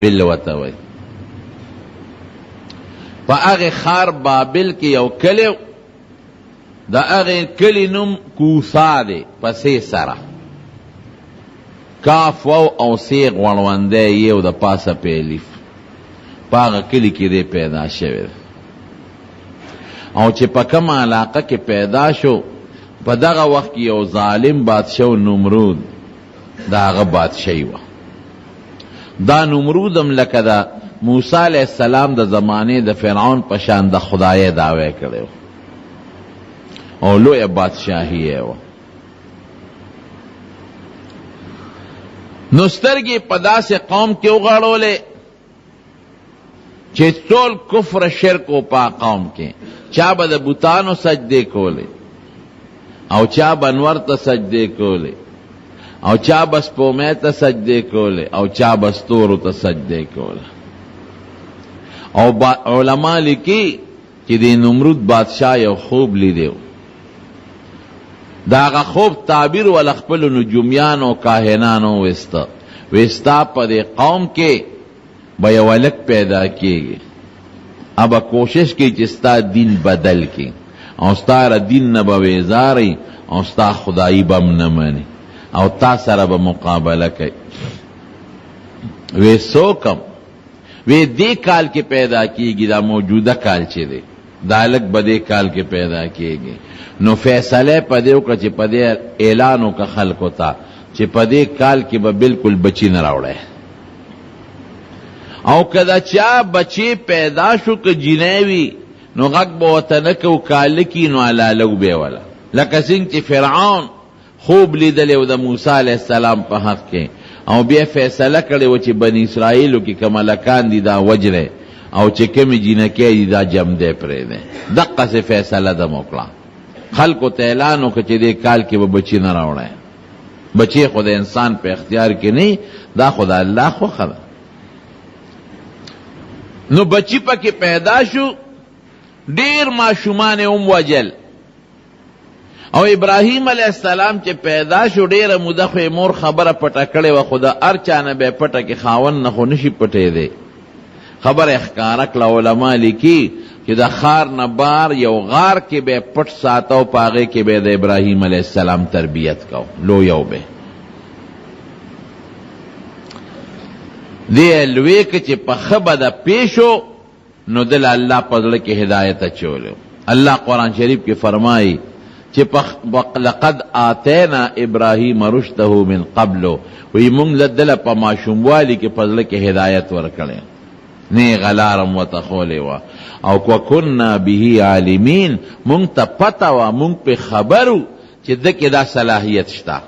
بل وتوي په هغه خار بابل کې یو کلی د هغه کلی نوم کوسا دی پسې سره کاف واو او سی غوړوندی یو د پاسه پیلیف په هغه کلي کې دی پیدا شوی او چې په کومه علاقه کې پیدا شو په دغه وخت کې یو ظالم بادشاه نمرود د هغه بادشاهي وه دا نمرود هم لکه د موسی علیه السلام د زمانې د فرعون په شان د خدای دعوی کړی او لویه بادشاهي یې وه نو سترګې په داسې قوم کې وغړولې چې ټول کفر شرک و په قوم کې چا به د بوتانو سجدې کولې او چا به انور ته سجدې کولې او چا به سپومې ته سجدې کولې او چا به ستورو ته سجدې کولې او علما لیکي چې د نمرود بادشاه یو خوب لیدی د هغه خوب تعبیر ول خپلو نجومیانو کاهنانو وستا په دې قوم کې به یو هلک پیدا کېږي ابا کوشش کوي چې ستا دین بدل کړي او ستا له دین نه به ویزاری او ستا خدایي به هم نه مني او تا سره به مقابله کوي وی څوک وی دې کال کې پیدا کېږي دا موجوده کال چې دی دا هلک به دې کال کې پیدا کېږي نو فیصله په دې وکړه چې په دې اعلان وکړه خلکو ته چې په دې کال کې به بالکل بچی نه راوړی او کدا چا بچی پیدا شو که جنۍ وي نو غږ به ورته نه کو کالکی نو علالو به وله لکه څنګه چې فرعون خوب لیدلی و د موسی علیه السلام په حق کې او بیا فیصله کړې و چې بني اسرائیلو کې که ملکان دي دا وجره او چې کومې جینکې دي دا جمدی پرېږدی دقسې فیصله ده وکړه خلکو ته اعلان وکړه چې دې کال کې به بچي نه راوړی بچی خو د انسان په اختیار کې نه دا خو د الله خوښه ده نو بچی پکې پیدا شو ډیر ماشومان یې هم وجل او ابراهیم علیه السلام چې پیدا شو ډیره موده خو یې مور خبره پټه کړې وه خو د هر چا نه به یې پټه کې خاوند نه خو نشي پټېدی خبره یې ښکاره کړه علما لیکي چې د ښار نه بار یو غار کې به پټ ساته او په هغې کې به د ابراهیم علیه السلام تربیت کو لویو به دې لوی که چې په ښه بده پیشو نو دل الله په زړه کې هدایت اچولی الله قرآن شریف کې فرمایي چې لقد آتینا ابراهیم رشده من قبل وی مونږ دله په ماشوموالي کې په زړه کې هدایت ورکړی نیغه لارم ورته ښولې وه او وکننا به عالمین مونږ ته پته وه مونږ پې خبر و چې ده کې دا صلاحیت شته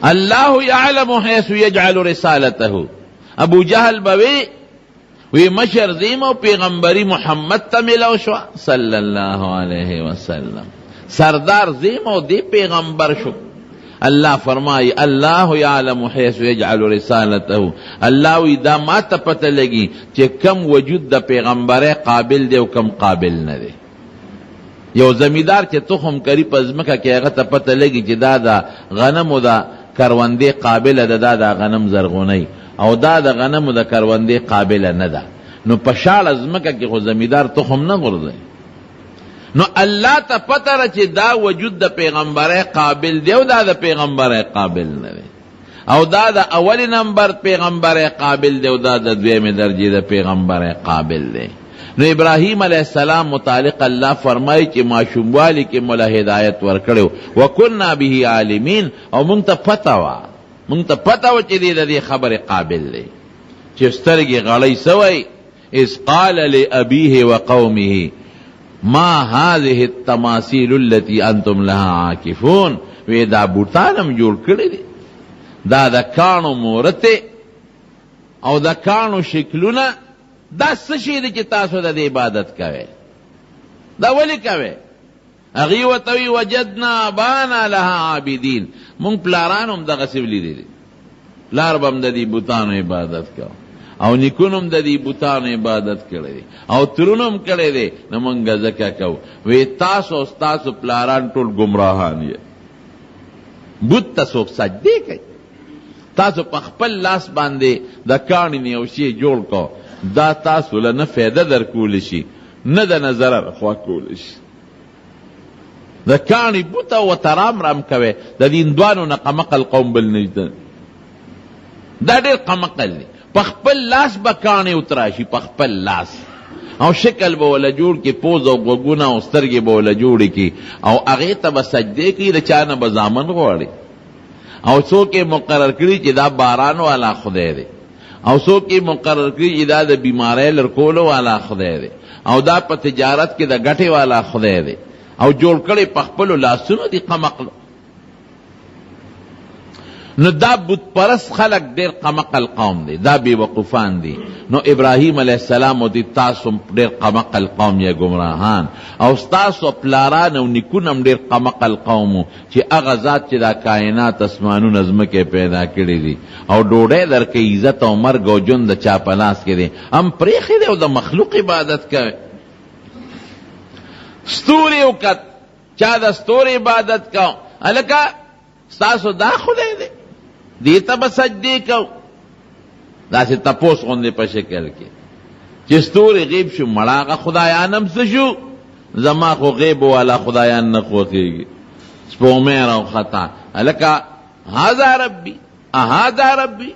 الله یعلم حیث یجعل رسالته ابو جهل به وی مشر زیم او پیغمبری محمد ته ملو شو صلی الله علیه وسلم سردار زیم او دی پیغمبر شو الله فرمائی الله یعلم حیث یجعل رسالته الله وی دا ما ته پته لګي چې کم وجود د پیغمبره قابل دی او کم قابل نه دی یو زمیدار چې تخم کری په ځمکه کې هغه ته پته لګي چې دا د غنمو د کروندې قابل ده دا د غنم زرغونی او دا د غنمو د کروندې قابل نه ده نو په شاړه ځمکه کې خو زمیدار تخم نه غورځي نو الله ته پته ده چې دا وجود د پیغمبره قابل دی او دا د پیغمبره قابل نه دی او دا د اولی نمبر پیغمبره قابل دی او دا د دویمې درجې د پیغمبره قابل دی نو ابراهیم علیه السلام متعلق الله فرمایي چې ماشوموالي کې مولا هدایت ورکړی وکنا به عالمین او مونږ ته پته وه مونږ ته پته وه چې دی د دې خبرې قابل دی چې سترګې غړی سوی اذ قال لأبيه وقومه ما هذه التماثيل التي انتم لها عاکفون وی دا بوتان هم جوړ کړی دي دا د کاڼو مورتې او د کاڼو شکلونه دا څه شی دی چې تاسو د عبادت کوئ دا ولې کوئ هغې ورته وی وجدنا آبانا لها عابدین مونږ پلاران هم دغسې ولیدي دي پلار به هم د دې بوتانو عبادت کوو او نیکونو هم د دې بوتانو عبادت کړی دی او ترونو هم کړی دی نو مونږ ځکه کوو وی تاسو او ستاسو پلاران ټول ګمراهان یې بت ته څوک سجدې کوي تاسو په خپل لاس باندې د کاڼي نه یو شی جوړ کو، دا تاسو له نه فایده در کولی شي نه د نه ضرر خوا کولی شي. د کاڼي بوته ورته رام رام کوي، د دې هندوانو نه قمقل قوم بل نشته. دا ډېر قمقل دی. په خپل لاس به کاڼي اتراشي، په خپل لاس، او شکل به وله جوړ کړي، پوز او غوږونه او سترګې به وله جوړې کړي، او هغې ته به سجدې کوي، د چا نه به زامن غواړي. او څوک یې مقرر کړي چې دا باران والا خدای دی، او څوک یې مقرر کړي چې دا د بیمارۍ لرکولو والا خدای دی، او دا په تجارت کې د ګټې والا خدای دی، او جوړ کړي په خپلو لاسونو دي قمقلو. نو دا بت پرست خلق ډیر قمقل قوم دی، دا بے وقوفان دی. نو ابراہیم علیہ السلام دی تاسو ډیر قمقل قوم یا گمراهان، او تاسو پلاران او نیکونم ډیر قمقل قوم چې هغه ذات چې دا کائنات اسمانونه ځمکې پیدا کړي دي، او ډوډۍ درکې عزت او مرګ او ژوند د چا په لاس کې دی، هم پرېښی دی او د مخلوق عبادت کوي. ستوري وکت چا د ستوري عبادت کو، هلکه ستاسو دا خدای دی، دیتا با سجدی کو. دا سی تپوس غنده پا شکل کی چی ستوری غیب شو، مڑاغا خدایانم سشو، زما خو غیب والا خدایان نخوخیگی، سپومیر او خطا. لکا هازا ربی هازا ربی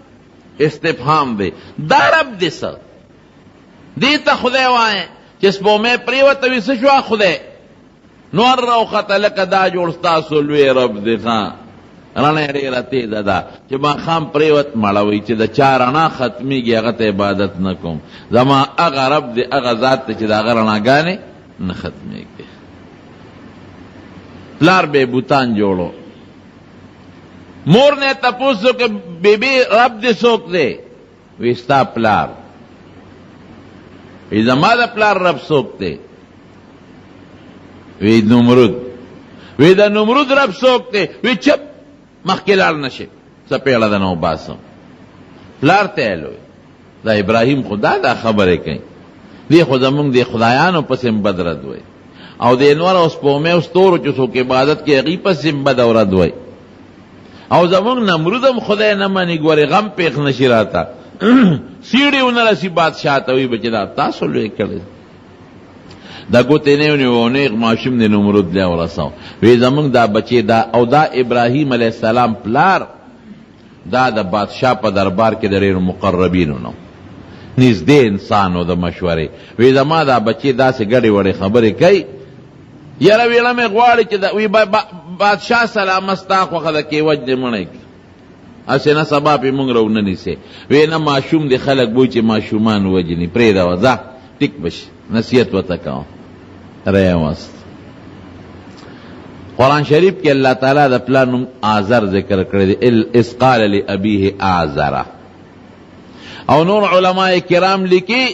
استفهام دے، دا رب دی سا دیتا خدای وائیں چی سپومیر پریوتوی سشو خدای نور رو خطا. لکا دا جوڑستا سلوی رب دی خان رڼا ډېره تیزه ده چې ماښام پرېوت مړوي چې د چا رڼا ختمیږي هغه ته عبادت نه کوم. زما هغه رب دی، هغه ذات دی چې د هغه رڼاګانې نه ختمیږي. پلار به بوتان جوړو، مور نه تپوس وکړه بیبي رب دی څوک دی؟ وی ستا پلار. وی زما د پلار رب څوک دی؟ وی نمرود. وی د نمرود رب څوک دی؟ وی چپ مخکې لاړ نشي، څپېړه ده نو باسم. پلار ته الوی دا ابراهیم خدا دا خبرې کوي، دی خو زمونږ د خدایانو پسې بد رد وی، او د انور او سپومې او ستورو چې څوک عبادت کوي هغې پسې بد او رد وی، او زمونږ نمرود هم خدای نه مني. ګورې غم پېښ نشي راته، سیړې ونه رسي بادشاه ته، وی بچې دا تاسو لوی کړی دا ګوتې نه ونیو نیغ ماشوم د نمرود لی ورساو. وی زمونږ دا بچې دا، او دا ابراهیم علیه السلام پلار دا د بادشاه په دربار کې د ډېرو مقربینو نو نږدې انسان و د مشورې. وی زما دا بچې داسې ګډې وړې خبرې کوي، یاره ویړه مې غواړي چې وی بادشاه سلامه ستا خوښه ده کیوج دې مړی کړي، هسې نه سبا پې مونږ رو نه نیسې. وی نه ماشوم دې خلک بوی چې ماشومان وجني، پرېږده ځه ټیک بشي، نصیحت ورته کوم. ریوست قرآن شریف کې اللہ تعالیٰ دا پلار نم آزر ذکر کردی، اس قال لأبیه آزر. او نور علماء کرام لکی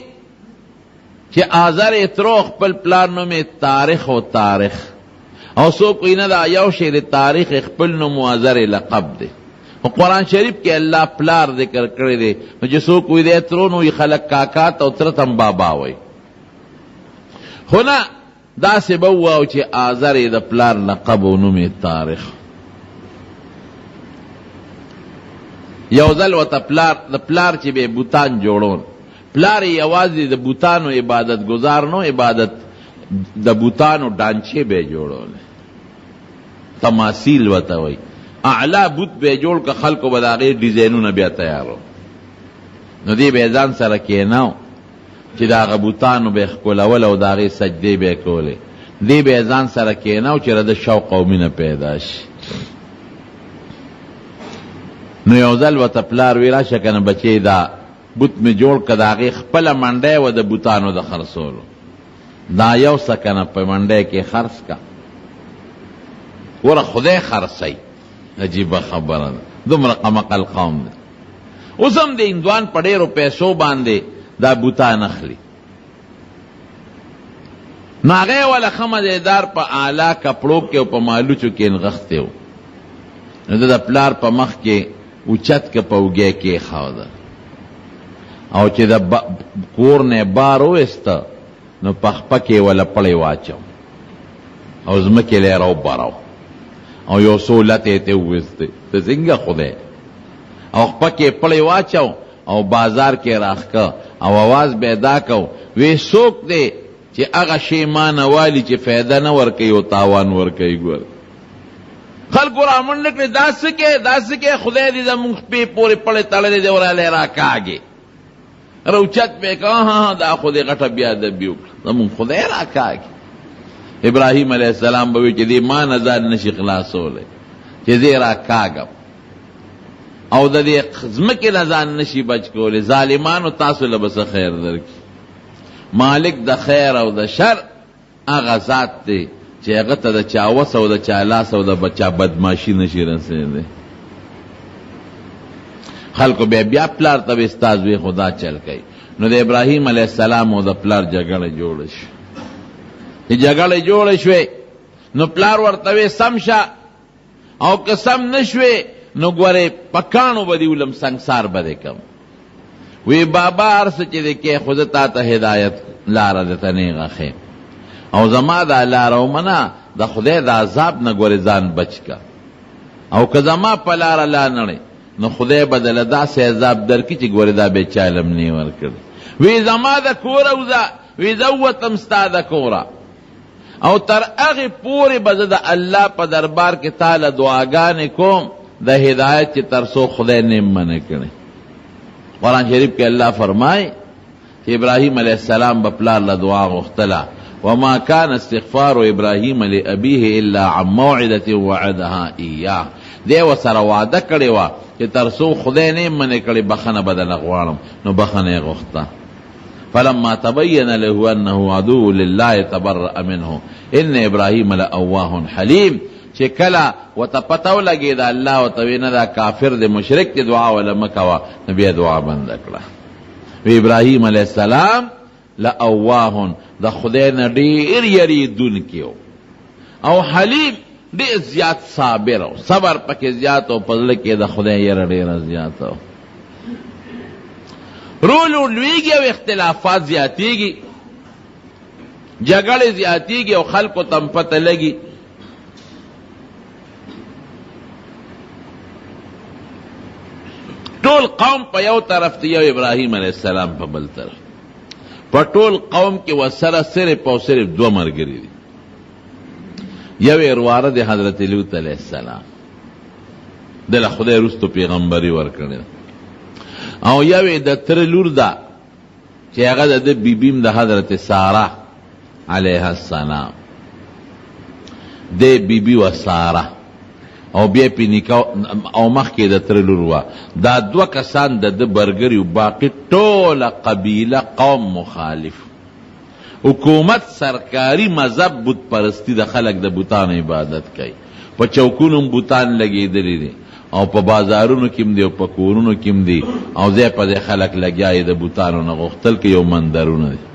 چه آزر اترو خپل پلار نم تاریخ و تاریخ، او سو کوئی ندا یو شیر تاریخ خپل نم آزر لقب دے. قرآن شریف کې اللہ پلار ذکر کردی، جسو کوئی دے اترو نوی خلق کاکات او ترتم بابا وی. خونا دا سی بواو چی آزر دا پلار لقب و نومی تاریخ. یوزل و تا پلار چی بے بوتان جوڑون، پلار یوازی دا بوتانو عبادت گزارنو، عبادت دا بوتانو ڈانچے بے جوڑون، تماثیل و تاوی اعلا بوت بے جوڑ کا خلقو بداغیر ڈیزینو نبیا تیارو. نو دی بیزان سرکیناو چې دا غبوتانو به ښکلول او د هغې سجدې به یې کولې، دې به یې ځان سره کښېناو چې رده شوق او مینه پیدا شي. نو یو ځل ورته پلار وی راشه که نه بچې دا بوت مې جوړ که د هغې خپله منډی وه د بوتانو د خرڅولو، دا یو څه که نه په منډی کې خرڅ که، ګوره خدای خرڅوي. عجیبه خبره ده، دومره قمقل قوم ده. اوس هم د هندوان په ډېرو پیسو باندې دا بوتان اخلی. نو هغه والا خمدیدار په اعلی کپړو کې او په مالوچو کې نغښتی و، نو د پلار په مخ کې اوچت که په اوږې کې ایښاوده، او چې د کور نه بار وویسته نو په خپه کې وله پړی واچو او ځمکې لی راوبرو او یو څو لتې ته وویستې. ته څنګه خدای او خپکې پړې واچو او بازار کې راخکه او आवाज پیدا کو وی څوک دی چې هغه شی مانه والی چې فایده نه ورکوي او تاوان ورکوي. ګور خلکو را منډه کړې داسې کې خدای دې زمونږ پې پورې پړې تړلې دی ورالی راکاږي روچت پې که ها دا خو دې غټه بیادبي وکړه زمونږ خدای راکاږي. ابراهیم علیه السلام به وی چې دې ما نه ځان نشي خلاصولی چې زه راکاږم او د دې ځمکې نه ځان نشي بچ کولی. ظالمانو تاسو له به څه خیر درکړي. مالک د خیر او د شر هغه ذات دی چې هغه ته د چا وس او د چا لاس او د بچا بدماشي نشي رسېدی. خلکو بیا پلار ته به استاز وی خدا چل کوي. نو د ابراهیم علیه السلام او د پلار جګړه جوړه شوه. چې جګړه جوړه شوې نو پلار ورته وی سم شه او که سم نه شوې نو ګورې پکاڼو به دې ولم سنګسار به دې کم. وی بابا هر څه چې دې کې خو زه تا ته هدایت لاره درته نیغه ښیم او زما دا لاره ومنه د خدای د عذاب نه ګورې ځان بچ که او که زما په لاره لا نړې نو خدای به دله داسې عذاب درکړي چې ګورې دا بې چا علم نه ورکړي. وی زما د کوره وځه وی زه ووتم ستا د کوره او تر هغې پورې به زه د الله په دربار کې تاله دعاګانې کوم د هدایت چې تر څو خدای نه منع کړي. قرآن شریف کې الله فرمای چې ابراهیم علیه السلام به پلار له دعا غوښتله وما كان استغفار ابراهیم لابیه الا عن موعده وعدها ایاه. دی ورسره وعده کړې وه چې تر څو خدای نه منع کړي بخښنه به درله غواړم نو بخښنه یې غوښته. فلما تبين له انه عدو لله تبرأ منه ان ابراهیم لأواه حلیم. چې کله ورته پته ولګېده الله ورته وی نه دا کافر دی مشرک دی دعا وله مه کوه نو بیا دعا بنده کړه. وی ابراهیم علیه السلام لأواه د خدای نه ډېر یریدونکی او حلیم ډېر زیات صابر او صبر پکې زیات او په زړه کې د خدای یره ډېره زیات او رولو لویږي او اختلافات زیاتېږي جګړې زیاتېږي او خلکو ته هم پته لګي. ټول قوم په یو طرف دی یو ابراهیم علیه السلام په بل طرف. په ټول قوم کې ورسره صرف او صرف دوه ملګري دي. یو یې ورواره د حضرت لوط علیه السلام دله خدای وروستو پیغمبري ورکړې او یو یې د تره لور ده چې هغه د ده بیبیم د حضرت ساره علیه السلام دی بیبي و ساره او بیا پې نکاح او مخکې د تره لور وه. دا دوه کسان د ده برګري و باقي ټوله قبیله قوم مخالف حکومت سرکاری مذهب بت پرستی د خلق د بوتانو عبادت کوي. په چوکونو بوتان لګېدلي دي او په بازارونو کې هم دي او په کورونو کې هم دي او ځای په ځای خلک لګیا یې د بوتانو نه غوښتل کې یو مندرونه دي.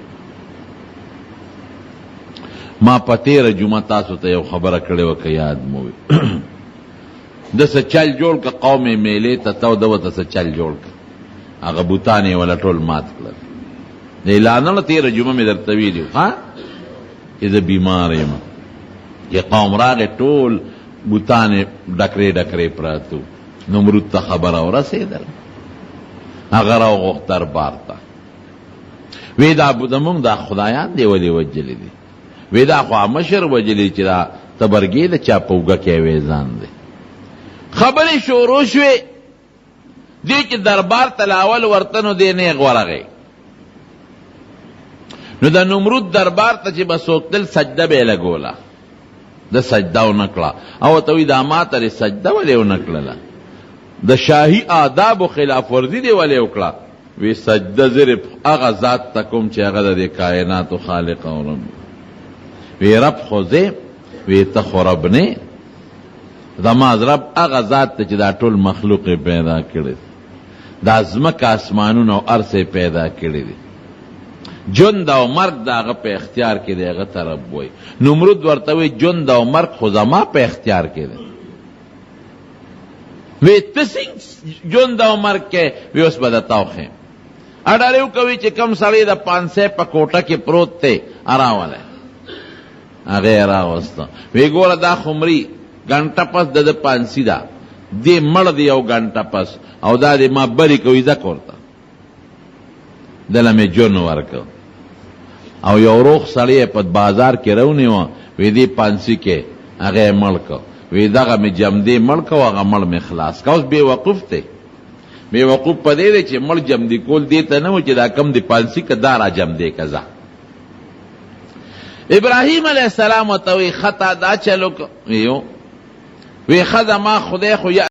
ما په تېره جمعه تاسو ته یو خبره کړې وه که یاد مو وي د څه چل جوړ که قوم میلې ته ته ده ورته څه چل جوړ که هغه بوتان یې وله ټول مات کړل. د اعلانونه تېره جمعه مې درته ویلي ها چې زه بیمار یم چې قوم راغې ټول بوتان یې ډکرې ډکرې پراتو. نمرود ته خبره ورسېدل هغه راوغوښت دربار ته وی دا زمونږ دا خدایان دی ولې وجلې دي. وی دا خو مشر وجلې چې دا تبرګې د چا په اوږه کې وی ځان دی. خبرې شروع شوې دی چې دربار ته لاول ورته نو دی نیغ ورغی نو د نمرود دربار ته چې به څوک تل سجده به یې لګوله د سجده ونه کړه او ورته وایي دا ما ته سجده ولې ونه کړله د شاهي آدابو خلاف ورزي دې ولې وکړه. وی سجده صرف هغه ذات ته کوم چې هغه د دې کائناتو خالق او رب. وی رب خو زه وی ته خو رب نه زما رب هغه ذات ته چې دا ټول مخلوق پیدا کړی دا ځمکه اسمانونه او ارض پیدا کړی دي. ژوند او مرګ د هغه په اختیار کې دی هغه ته رب وایي. نمرود ورته وایي ژوند او مرګ خو زما په اختیار کې دی. وی ته څنګه ژوند او مرګ کې وی اوس به درته وښیم. اډارې وکوي چې کم سړی د 500 په کوټه کې پروت دی اراولی هغه یې راوسته. وی ګوره دا خمري ګنټه پس د 500 ده دی مړ دی یو ګنټه پس او دا دی ما بری کوي ځکه ورته دله مې جون ورکړ او یو روغ سړی په بازار کې رونیوه وی دی پانسي کې هغه یې مړ کړ وی دغه مې جمدی مړ کړ هغه مړ مې خلاص کړ اوس بې وقوف دی بې وقوف په دې دی چې مړ جمدي کول دې ته نه و چې دا کم دی پانسي که دا را جمدی که ځه ابراهیم علیه السلام ورته وی خطا دا چلو وی ښه زما خدای خو